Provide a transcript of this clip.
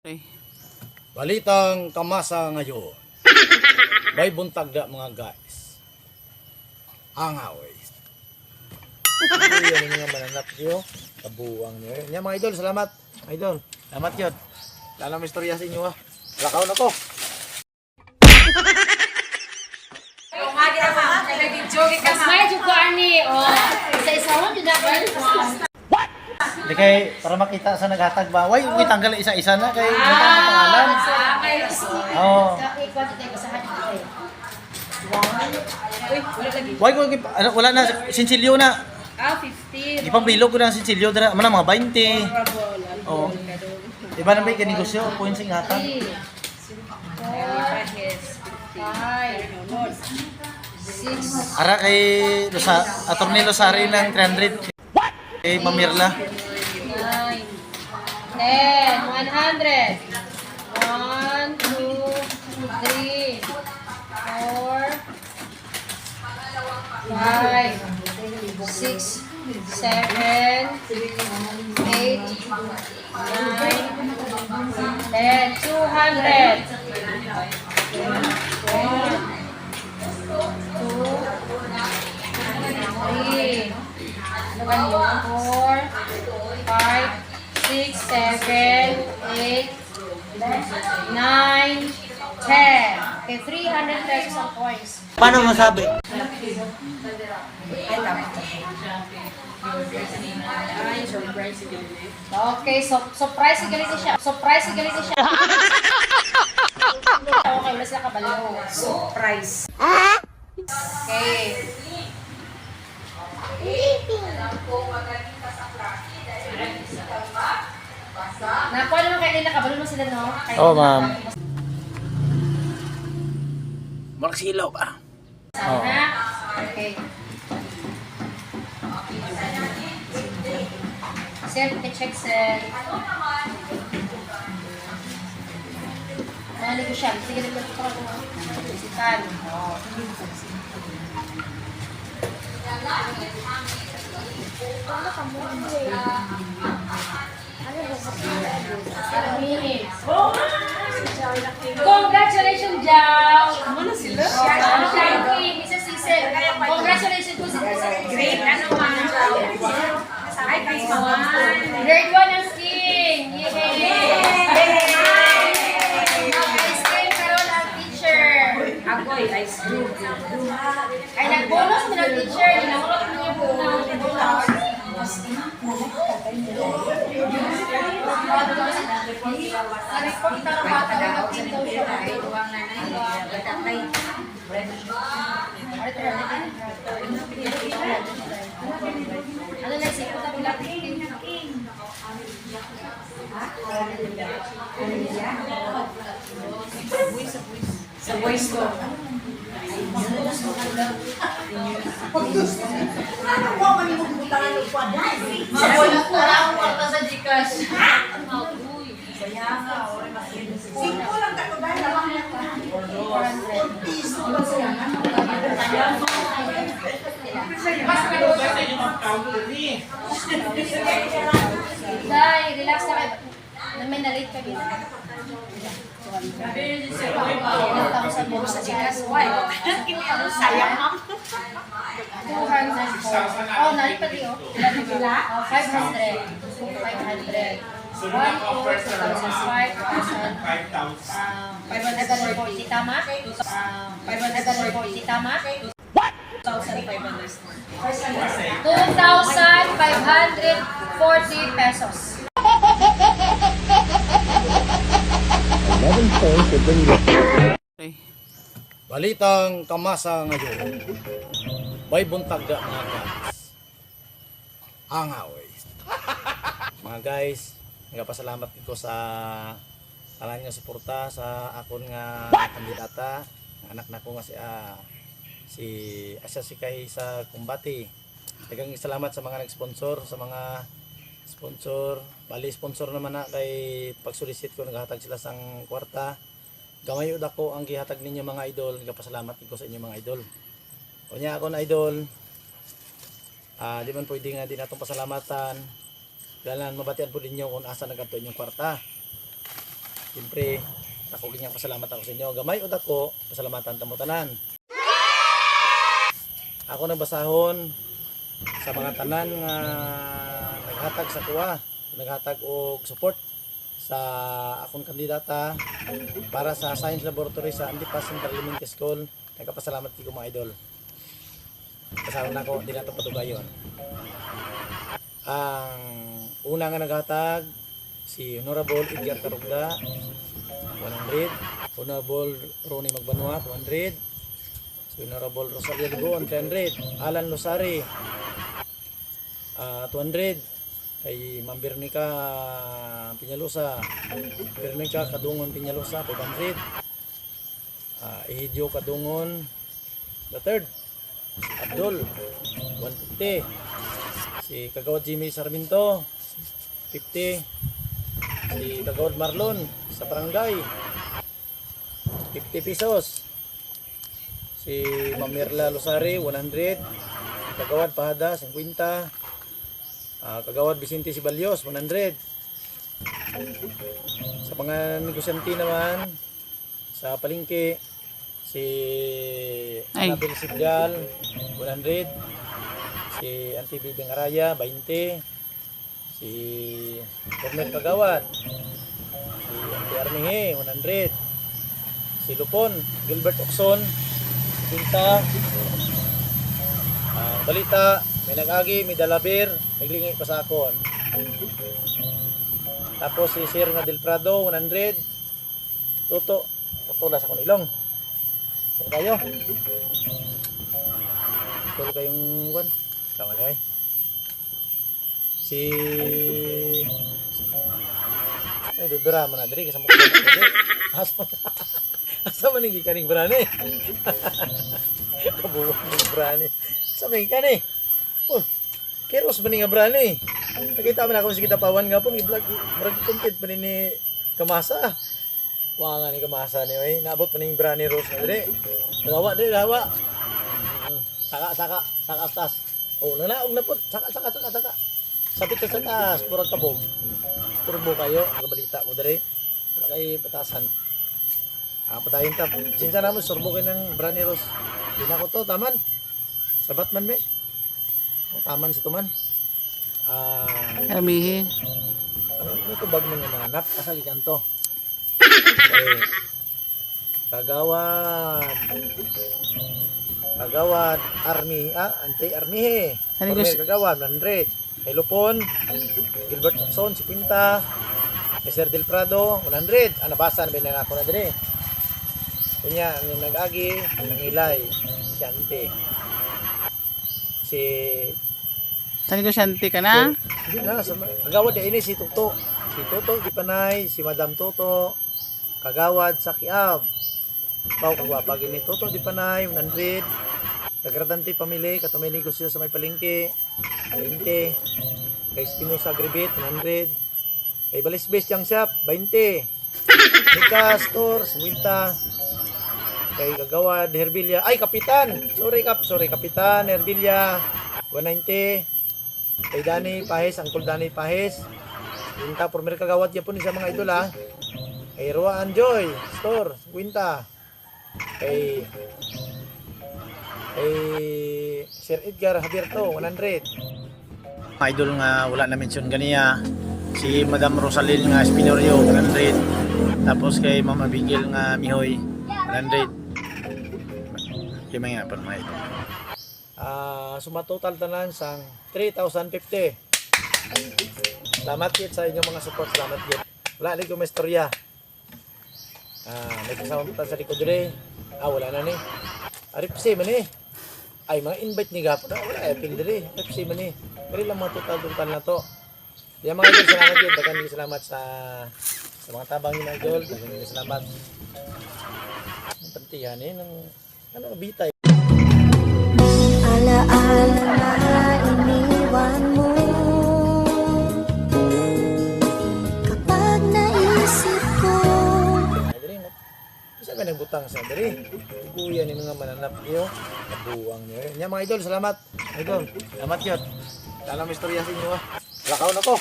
Okay. Balitang kamasa ngayon. May buntag da mga guys. Hangaw. Yan mga mananap nyo. Kabuang nyo. Yan mga idol, salamat. Idol, salamat yun. Lala may istorya sa inyo ha. Lakaw na ko. Hindi kay, para makita sa naghatag ba? Why, we tanggal isa-isa na kay pangalan. Oo. Why ko ano wala na sinsilyo na. 50. Di pang bilog ko na sinsilyo dira man mga 20. Oh. Iba na ba yung negosyo po yung singatan? 6. Ara kay Attorney Losari ng 300. Kay Mamirla. 9, 10, 100. 1, 2, 3, 4, 5, 6, 7, 8, 9, 10, 200. 4, 5, 6, 7, 8, 9, 10. Okay, 300 pesos ang coins. Paano masabi? Okay, surprise sigaliti siya. Surprise sigaliti siya. Okay, wala sila kabalo. Surprise. Okay. Nakuha naman kayo nila, kabalo mo sila, no? Oh, ma'am. Marksilo ba? Oh. Sana. Okay. Sir, check sir. Mga negosyante. Sige, nagpapito ko mga bisitan. Congratulations, Jao! Ano sila? Isa Sisel. Congratulations po sa grade. Ano ma? Ay, grade 1 ang King! Yay! Ice cream karon ang teacher. Ako'y ice cream. Ay, nag-bonus mo ng teacher. Hinahulot mo niya po ng bonus. Sa-report ka na bata na mag-tintaw siya. Ano na isipot na bilang sa voice ko. Ano mo manimubutan ng kwaday? Wala sa Gcash. Singko lang tayo dahil lamang lang ka. Piso ba siya? Day, relax na kayo. May na-late ka din. Sa buong sa Gcash. Why? Sayang ma'am. 200. Oh, nalik pa din. 500. 500. 1, 2, 2,005, 540, tama? 540, tama? 2,540 pesos. 11 points to bring you. Okay. Balitang kamasa ngayon. May buntag da mga guys. Hangaw. Mga guys, nagpasalamat ko sa tanan nga suporta sa akon nga kandidata. Anak na ko nga si Asa Sikay sa Kumbati. Daghang salamat sa mga nag-sponsor, sa mga sponsor. Bali sponsor naman na kay pagsulisit ko naghatag sila sang kwarta. Gamayod ako ang gihatag ninyo mga idol. Nagpasalamat ko sa inyo mga idol. Kunya ako na idol. Di man pwede nga din atong pasalamatan. Kailangan mabatian po ninyo kung asa nagkanto inyong kwarta. Siyempre, ako ganyan pasalamat ako sa inyo. Gamay o dako, pasalamatan tamo tanan. Ako nagbasahon sa mga tanan nga naghatag sa kuha, naghatag og support sa akong kandidata para sa Science Laboratory sa Antipas Central Elementary School. Nagpasalamat ko mga idol. Kasama na ako, di na ito patugayon. Ang una nga naghatag si Honorable Edgar Carugda 100, Honorable Ronnie Magbanua 200, si Honorable Rosalia Ligon 300, Alan Losari 200, kay Ma'am Bernica Piñalosa, Bernica Kadungon Piñalosa 500, Ehidio Kadungon the third, Abdul 150, si Kagawad Jimmy Sarmiento 50, si Kagawad Marlon sa barangay 50 pesos, si Ma'am Merla Losari 100, si Kagawad Pahada 50, Kagawad Vicente Sibalios 100. Sa mga negosyante naman sa palengke, si Anabel Sibyal 100, si Auntie Bibing Araya 20, si Cornel Kagawad, si Auntie Armihe 100, si Lupon Gilbert Okson 50. Balita, may nag-agi, may dalabir, naglingi pa sa akon. Tapos si Sir nga Del Prado 100. Toto, tutulas akong ilong. Tuto kayo. Tulo kayong one. Sama na eh. Si ay bibira man na diri kasama ko. Asa man ni kaning brane. Kabuo ng brane. Sa may ka ni. Oh, keros ba ni nga brani? Nakita mo na ako si kita pawan nga po, i-vlog, marag content pa ni Kamasa. Wa nga ni Kamasa ni, oy, naabot pa ni brani Rose na dali. Lawa, dali, lawa. Saka tas. Oh, nanaog na po, saka. Sapit sa taas, purag kabog. Turbo kayo, nagabalita mo dali. Wala kay patasan. Patayin tap. Sinsa naman, surbo kayo ng brani Rose. Di na ko to, taman. Sabat man be. Taman sa tuman. Armihe. Ano ito bag mo nga mananap? Asa gikan to? Okay. Kagawad Army, Armihe. Ano Cornel gusto? Kagawad 100. Kay Lupon, Gilbert Okson 50. Kay Sir Del Prado 100. Nabasa na ba na ako na dire? Kunya ang nag-agi, nangilay, siyante. Si Sa negosyante ka na? hindi na, kagawad na ini si Toto. Si Toto Gipanay, si Madam Toto, kagawad sa Kiab. Pau kagwapa gini Toto Gipanay 100. Kagradante pamili, katumay negosyo sa may palengke 20. Kay Espinosa Agribit 100. Kay Balisbes Jang Shop 20. Mika Store 50. Kay kagawad Herbilia, ay Kapitan. Sorry Kapitan Herbilia 190. Kay Dani Pahes, Uncle Dani Pahes. Quinta por kagawad ya po ni sa mga idol ha. Kay Roan Joy Store 50. Kay Sir Edgar Javierto 100. Mga idol nga wala na mention ganiya. Si Madam Rosalil nga Espinorio 100. Tapos kay Mama Bigil nga Mihoy 100. Kaya mga pa mga idol. Sumatotal tanan sang 3,050. Salamat yun sa inyong mga support. Salamat yun. Wala rin ko may istorya. May kasama sa likod rin. Wala na ni. Ripsi man eh. Ay mga invite ni Gapo na. Wala eping diri. Ripsi man eh. Pero lang mga total na to. Yan mga idol, salamat yun. Dagan salamat sa mga tabang yung mga idol. Dagan salamat. Ang pantiyan eh. Ano bitay. Alaala na iniwan mo kapag naisip ko. Ay, dali, isa ka nagbutang sa dali. Kuya ni mga mananap niyo. Kabuwang niyo. Yan mga idol, salamat. Idol, salamat yun. Alam istorya sa inyo. Lakaw na ko.